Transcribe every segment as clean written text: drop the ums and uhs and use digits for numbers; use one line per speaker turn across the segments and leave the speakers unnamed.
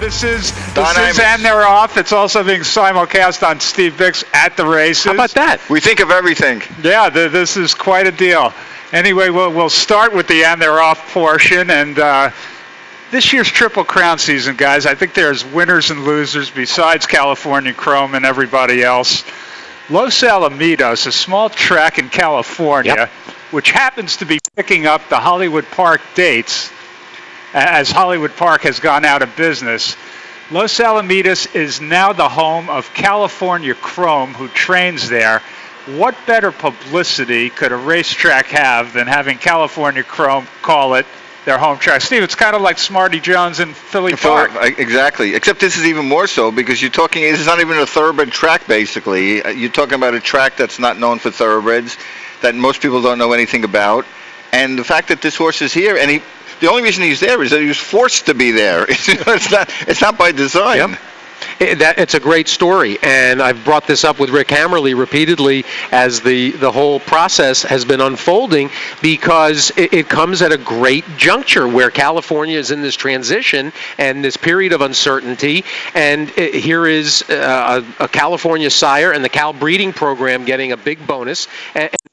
This is
Dynamics.
And They're Off. It's also being simulcast on Steve Bix at the races.
How about that?
We think of everything.
Yeah, this is quite a deal. Anyway, we'll start with the And They're Off portion, and this year's Triple Crown season, guys, I think there's winners and losers besides California Chrome and everybody else. Los Alamitos, a small track in California, which happens to be picking up the Hollywood Park dates as Hollywood Park has gone out of business. Los Alamitos is now the home of California Chrome, who trains there. What better publicity could a racetrack have than having California Chrome call it their home track? Steve, it's kind of like Smarty Jones in Philly Park.
Exactly. Except this is even more so because you're talking, it's not even a thoroughbred track, basically. You're talking about a track that's not known for thoroughbreds, that most people don't know anything about. And the fact that this horse is here, and the only reason he's there is that he was forced to be there. It's not by design.
Yep. It's a great story, and I've brought this up with Rick Hammerly repeatedly as the whole process has been unfolding, because it comes at a great juncture where California is in this transition and this period of uncertainty, and here is a California sire and the Cal breeding program getting a big bonus,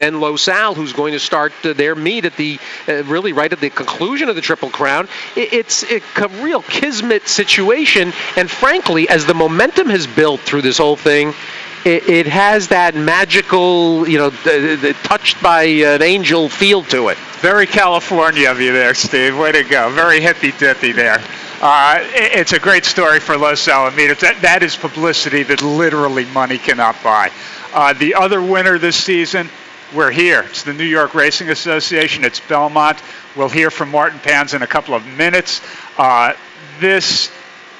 and Los Al, who's going to start their meet at the really right at the conclusion of the Triple Crown. It's a real kismet situation, and frankly, as the momentum has built through this whole thing, it has that magical, touched by an angel feel to it.
Very California of you there, Steve. Way to go. Very hippy-dippy there. It's a great story for Los Alamitos. That is publicity that literally money cannot buy. The other winner this season, we're here. It's the New York Racing Association. It's Belmont. We'll hear from Martin Panza in a couple of minutes. This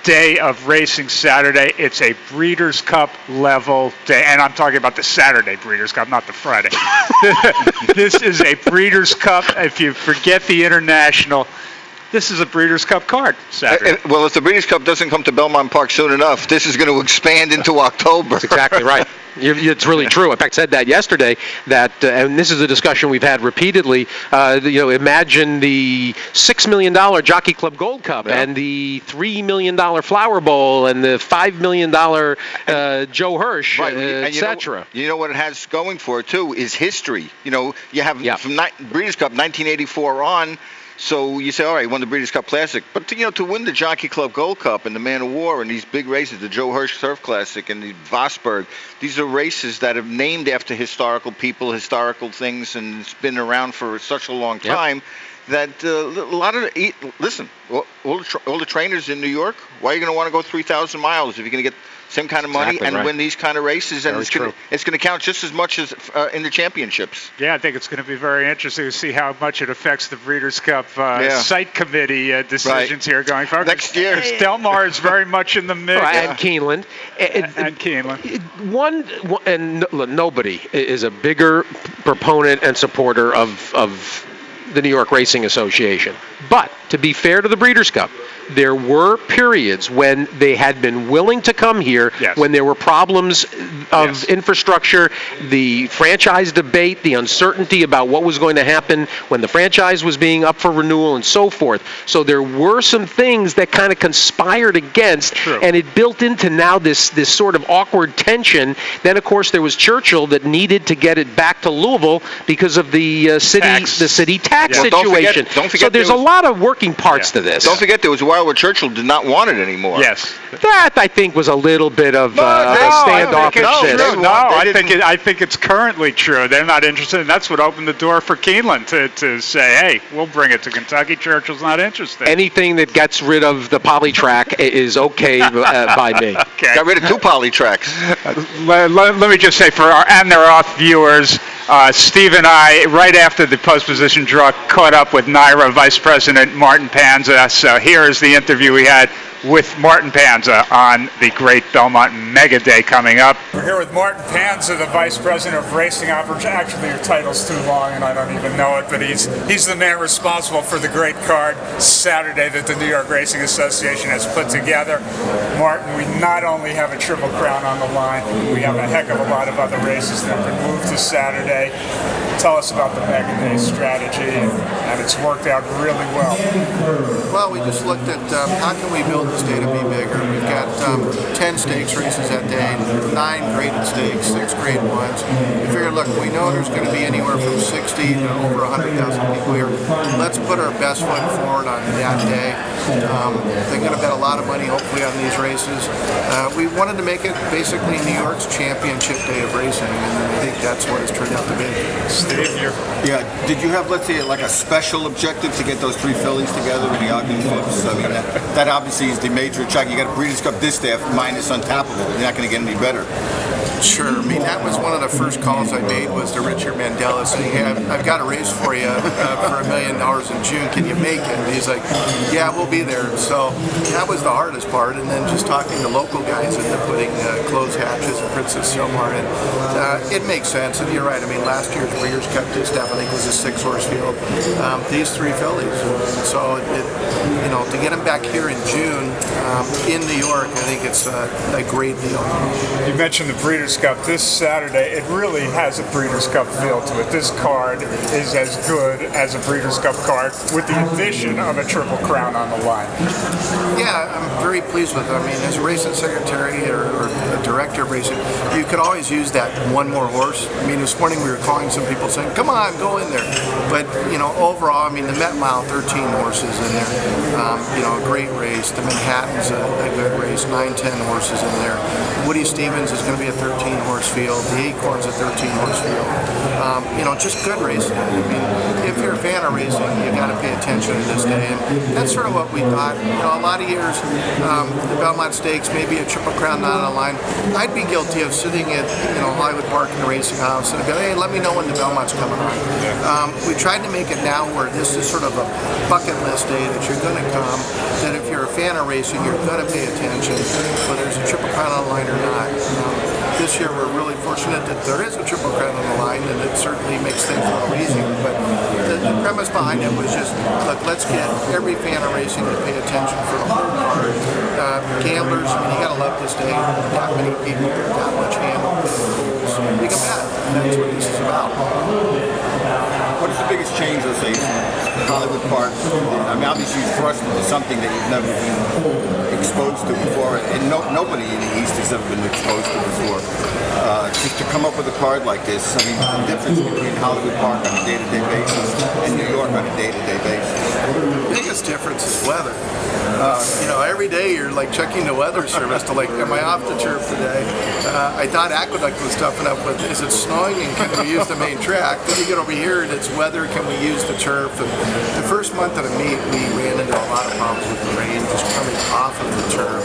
day of racing Saturday, it's a Breeders' Cup level day, and I'm talking about the Saturday Breeders' Cup, not the Friday. This is a Breeders' Cup. If you forget the international, this is a Breeders' Cup card Saturday.
Well, if the Breeders' Cup doesn't come to Belmont Park soon enough, this is going to expand into October.
That's exactly right. It's really true. In fact, I said that yesterday, and this is a discussion we've had repeatedly. Imagine the $6 million Jockey Club Gold Cup and the $3 million Flower Bowl and the $5 million Joe Hirsch, etc.
You know what it has going for it, too, is history. You have from Breeders' Cup 1984 on. So you say, all right, won the Breeders' Cup Classic. But, to win the Jockey Club Gold Cup and the Man of War and these big races, the Joe Hirsch Surf Classic and the Vosburg, these are races that are named after historical people, historical things, and it's been around for such a long time that a lot of all the trainers in New York, why are you going to want to go 3,000 miles if you're going to get same kind of money win these kind of races, and it's going to count just as much as in the championships.
Yeah, I think it's going to be very interesting to see how much it affects the Breeders' Cup site committee decisions here going forward.
Next year.
Del Mar is very much in the mix.
And Keeneland.
And Keeneland.
Nobody is a bigger proponent and supporter of the New York Racing Association. But to be fair to the Breeders' Cup, there were periods when they had been willing to come here, when there were problems of infrastructure, the franchise debate, the uncertainty about what was going to happen when the franchise was being up for renewal and so forth. So there were some things that kind of conspired against, and it built into now this sort of awkward tension. Then, of course, there was Churchill that needed to get it back to Louisville because of the city tax situation.
Don't forget
so there's a lot of working parts to this.
Don't forget there was a while where Churchill did not want it anymore.
Yes.
That, I think, was a little bit of a standoffish.
I think it's currently true. They're not interested, and that's what opened the door for Keeneland to say, hey, we'll bring it to Kentucky. Churchill's not interested.
Anything that gets rid of the poly track is okay by me.
Okay.
Got rid of 2 poly tracks.
Let me just say, for our And They're Off viewers, Steve and I, right after the post-position draw, caught up with NYRA Vice President Martin Panza. So here is the interview we had with Martin Panza on the great Belmont Mega Day coming up. We're here with Martin Panza, the Vice President of Racing Operations. Actually, your title's too long and I don't even know it, but he's the man responsible for the great card Saturday that the New York Racing Association has put together. Martin, we not only have a Triple Crown on the line, we have a heck of a lot of other races that have been moved to Saturday. Tell us about the Mega Day strategy, and it's worked out really well.
Well, we just looked at how can we build this day to be bigger. We've got 10 stakes races that day, 9 graded stakes, 6 grade ones. We figured, look, we know there's going to be anywhere from 60 to over 100,000 people here. Let's put our best foot forward on that day. They're going to bet a lot of money, hopefully, on these races. We wanted to make it basically New York's championship day of racing, and I think that's what it's turned out to be.
Steve,
yeah, did you have, let's say, like a special objective to get those 3 fillies together with the ugly folks? I mean, that obviously is the major check. You got a Breeders' Cup distaff minus untappable. You're not going to get any better.
Sure. I mean, that was one of the first calls I made was to Richard Mandela saying, hey, I've got a race for you for $1 million in June. Can you make it? And he's like, yeah, we'll be there. So that was the hardest part. And then just talking to local guys into putting closed hatches and Princess Silmar in. It makes sense. And you're right. I mean, last year's Breeders' Cup distaff, I think, was a 6-horse field. These 3 fillies. So, to get them back here in June in New York, I think it's a great deal.
You mentioned the Breeders' Cup this Saturday. It really has a Breeders' Cup feel to it. This card is as good as a Breeders' Cup card with the addition of a Triple Crown on the line.
Yeah, I'm very pleased with it. I mean, as a racing secretary or a director of racing, you could always use that one more horse. I mean, this morning we were calling some people saying, come on, go in there. But, overall, I mean, the Met Mile, 13 horses in there. A great race. The Manhattan's a good race, 9-10 horses in there. Woody Stevens is going to be a 13-horse field. The Acorn's a 13-horse field. Just good racing. I mean, if you're a fan of racing, you got to pay attention to this day. And that's sort of what we thought. A lot of years, the Belmont Stakes, maybe a Triple Crown not on the line. I'd be guilty of sitting at, Hollywood Park in the racing house and go, hey, let me know when the Belmont's coming on. We tried to make it now where this is sort of a bucket list day that you're going to come, that if you're a fan of racing, you're going to pay attention, whether there's a Triple Crown on the line or not. This year we're really fortunate that there is a Triple Crown on the line, and it certainly makes things a little easier. But the premise behind it was just, look, let's get every fan of racing to pay attention for the whole card. Gamblers, I mean, you got to love this day. That many people, that much handle, we can bet. And that's what this is about.
What is the biggest change, let's say, from Hollywood Park? I mean, obviously you thrust into something that you've never been exposed to before, and nobody in the East has ever been exposed to before. Just to come up with a card like this, I mean, the difference between Hollywood Park on a day-to-day basis and New York on a day-to-day basis.
The biggest difference is weather. Every day you're like checking the weather service to am I off the turf today? I thought Aqueduct was tough enough with, is it snowing and can we use the main track? Then you get over here and it's weather, can we use the turf? And the first month of the meet, we ran into a lot of problems with the rain just coming off of the turf.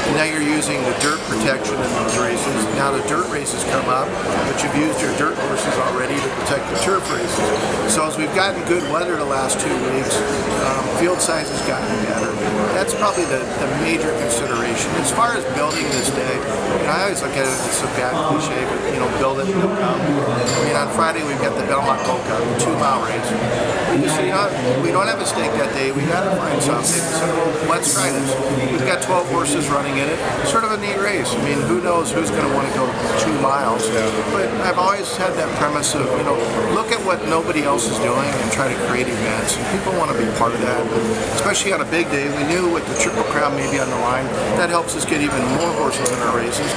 And now you're using the dirt protection in those races. Now the dirt races come up, but you've used your dirt horses already to protect the turf races. So as we've gotten good weather the last 2 weeks, field size has gotten better. That's probably the major consideration. As far as building this day, I always look at it as a bad cliche, but build it and it'll come. I mean, on Friday we've got the Belmont Gold Cup, 2-mile race. We just we don't have a stake that day. We got to find something. So let's try this. We've got 12 horses running in it. Sort of a neat race. I mean, who knows who's going to want to go 2 miles? But I've always had that premise of look at what nobody else is doing and try to create events. And people want to be part of that, especially on a big day. We knew with the Triple Crown maybe on the line, that helps us get even more horses in our races.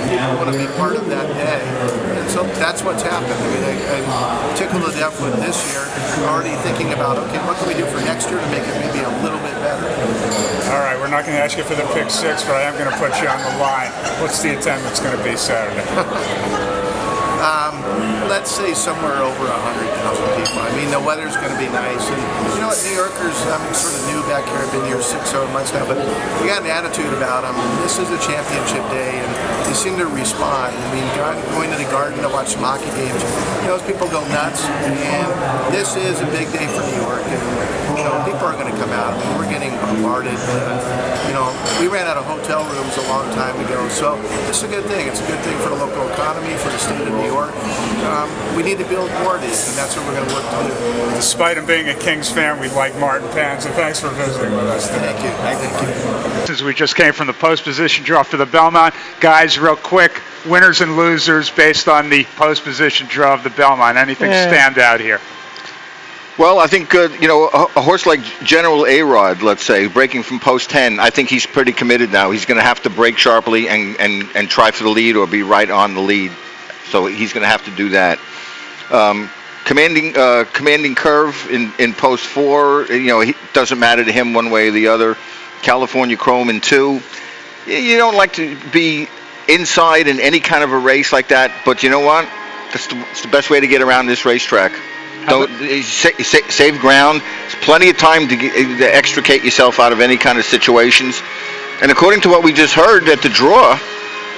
People want to be part of that day. And so that's what's happened. I mean, I'm tickled to death with this year, already thinking about, okay, what can we do for next year to make it maybe a little bit better?
All right, we're not going to ask you for the pick 6, but I am going to put you on the line. What's the attendance going to be Saturday?
Let's say somewhere over 100,000 people. I mean, the weather's going to be nice. And New Yorkers, I'm sort of new back here. I've been here 6-7 months now, but we got an attitude about them. This is a championship day, and they seem to respond. I mean, going to the Garden to watch some hockey games, those people go nuts. And this is a big day for New York, and people are going to come out. I mean, we're getting bombarded. We ran out of hotel rooms a long time ago, so this is a good thing. It's a good thing for the local economy, for the state of New York. We need to build more of these, and that's what we're going to work to do.
Despite him being a Kings fan, we like Martin Panza. Thanks for visiting with us today.
Thank you.
Since we just came from the post position draw for the Belmont, guys, real quick, winners and losers based on the post position draw of the Belmont. Anything stand out here?
Well, I think, a horse like General A-Rod, let's say, breaking from post 10, I think he's pretty committed now. He's going to have to break sharply and try for the lead or be right on the lead. So he's going to have to do that. Commanding Curve in post 4, it doesn't matter to him one way or the other. California Chrome in 2. You don't like to be inside in any kind of a race like that, but you know what? It's the best way to get around this racetrack. Don't save ground. There's plenty of time to extricate yourself out of any kind of situations. And according to what we just heard at the draw,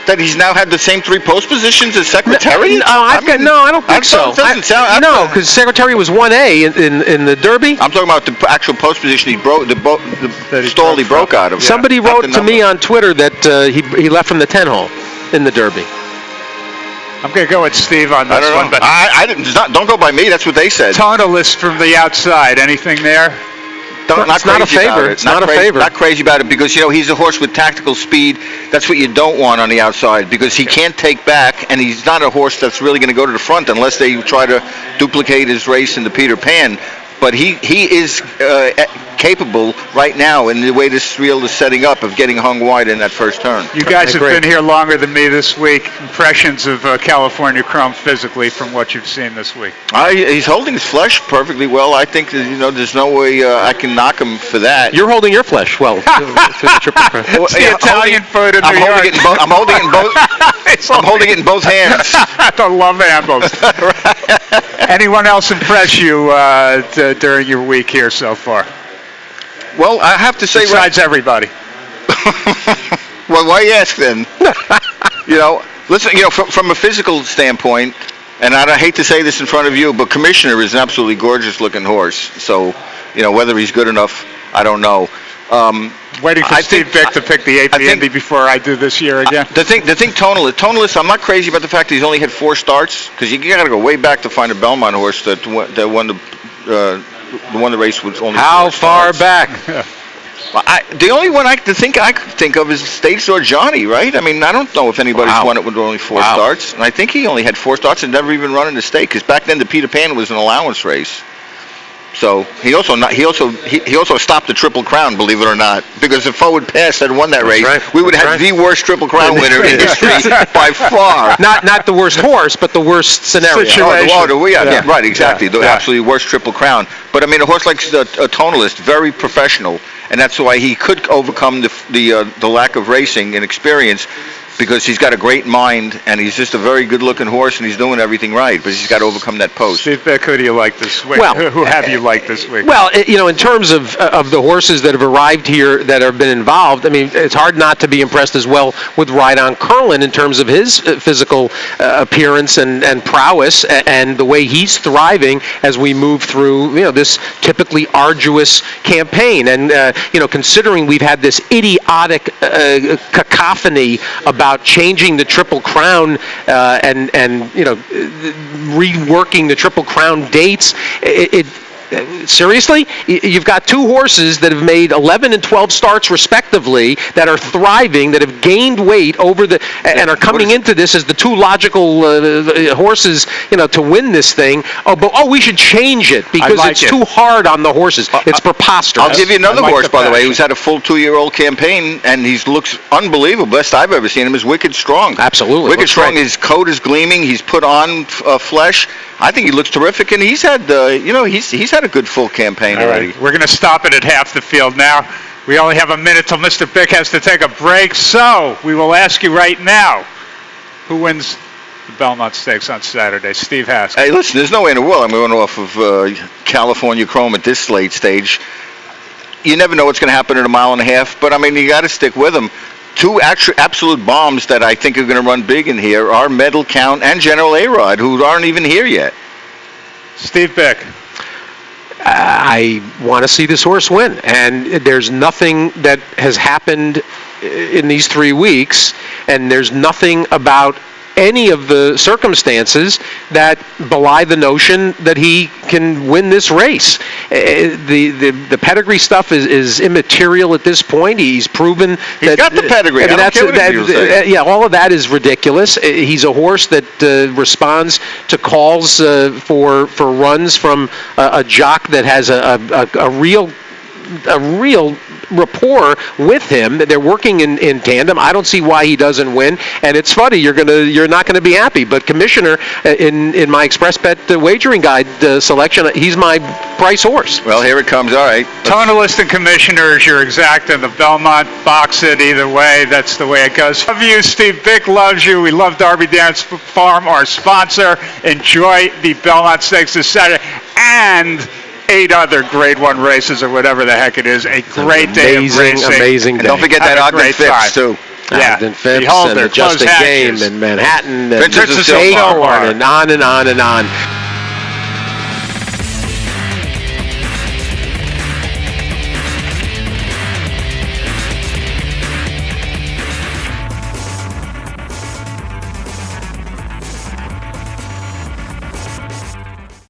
that he's now had the same 3 post positions as Secretary?
No, I don't think so. No, because Secretary was 1A in the Derby.
I'm talking about the actual post position he broke, the stall he broke out of.
Somebody wrote to me on Twitter that he left from the 10 hole in the Derby.
I'm going to go with Steve on this one. But
I didn't. Don't go by me. That's what they said.
Tonalist from the outside. Anything there?
It's not a favor. It's not a favor.
Not crazy about it because, he's a horse with tactical speed. That's what you don't want on the outside because he can't take back, and he's not a horse that's really going to go to the front unless they try to duplicate his race in the Peter Pan. But he is capable right now in the way this reel is setting up of getting hung wide in that first turn.
You guys have been here longer than me this week. Impressions of California Chrome physically from what you've seen this week?
He's holding his flesh perfectly well. I think that, there's no way I can knock him for that.
You're holding your flesh well.
It's the Italian food in New York.
I'm holding it in both. I'm holding it in both hands.
The love handles. Anyone else impress you during your week here so far?
Well, I have to say,
besides everybody.
Well, why ask then? Listen. From a physical standpoint, and I hate to say this in front of you, but Commissioner is an absolutely gorgeous-looking horse. So, whether he's good enough, I don't know.
Waiting for Steve Bick to pick the AP Indy before I do this year again.
The thing, Tonalist, I'm not crazy about the fact that he's only had 4 starts because you got to go way back to find a Belmont horse that won the race with only 4 starts.
How far back?
Well, the only one I could think of is Stage Door Johnny, right? I mean, I don't know if anybody's won it with only 4 starts, and I think he only had 4 starts and never even run in the state because back then the Peter Pan was an allowance race. So he also stopped the Triple Crown, believe it or not, because if Forward Pass had won that race, we would have the worst Triple Crown winner in history by far.
Not the worst horse, but the worst scenario.
Right, exactly. The absolutely worst Triple Crown. But I mean, a horse like a Tonalist, very professional, and that's why he could overcome the lack of racing and experience. Because he's got a great mind, and he's just a very good-looking horse, and he's doing everything right. But he's got to overcome that post.
Steve Beck, who do you like this week?
Well,
who have you liked this week?
Well, in terms of the horses that have arrived here that have been involved, I mean, it's hard not to be impressed as well with Ride on Curlin in terms of his physical appearance and prowess, and the way he's thriving as we move through this typically arduous campaign. And considering we've had this idiotic cacophony about changing the Triple Crown and reworking the Triple Crown dates, seriously? You've got 2 horses that have made 11 and 12 starts respectively that are thriving, that have gained weight and are coming into this as the 2 logical horses, to win this thing. We should change it because it's too hard on the horses. It's preposterous.
I'll give you another horse, by the way, who's had a full 2-year-old campaign, and he looks unbelievable. Best I've ever seen him is Wicked Strong.
Absolutely.
Wicked Strong, his coat is gleaming. He's put on flesh. I think he looks terrific, and he's had he's had a good full campaign already.
Right. We're going to stop it at half the field now. We only have a minute till Mr. Bick has to take a break, so we will ask you right now, who wins the Belmont Stakes on Saturday? Steve Haskell.
Hey, listen, there's no way in the world I'm going off of California Chrome at this late stage. You never know what's going to happen in a mile and a half, but I mean, you got to stick with them. 2 absolute bombs that I think are going to run big in here are Medal Count and General A-Rod, who aren't even here yet.
Steve Bick.
I want to see this horse win, and there's nothing that has happened in these 3 weeks, and there's nothing about any of the circumstances that belie the notion that he can win this race. The pedigree stuff is immaterial at this point. He's proven
He's got the pedigree. I don't care what people say.
yeah, all of that is ridiculous. He's a horse that responds to calls for runs from a jock that has a real rapport with him. They're working in tandem. I don't see why he doesn't win. And it's funny, you're not gonna be happy. But Commissioner, in my Express Bet wagering guide selection, he's my price horse.
Well, here it comes. All right.
Tonalist and Commissioner is your exact, and the Belmont box it either way. That's the way it goes. Love you, Steve. Vic loves you. We love Darby Dance Farm, our sponsor. Enjoy the Belmont Stakes this Saturday and 8 other Grade 1 races or whatever the heck it is. A great day of racing.
Amazing
And
day.
don't forget that Ogden Phipps, too.
Yeah.
Ogden Phipps
Beholder,
and the Just a
Close
Game
Hatches.
and Manhattan and
Princess of
Acorn
Silver.
and on and on and on.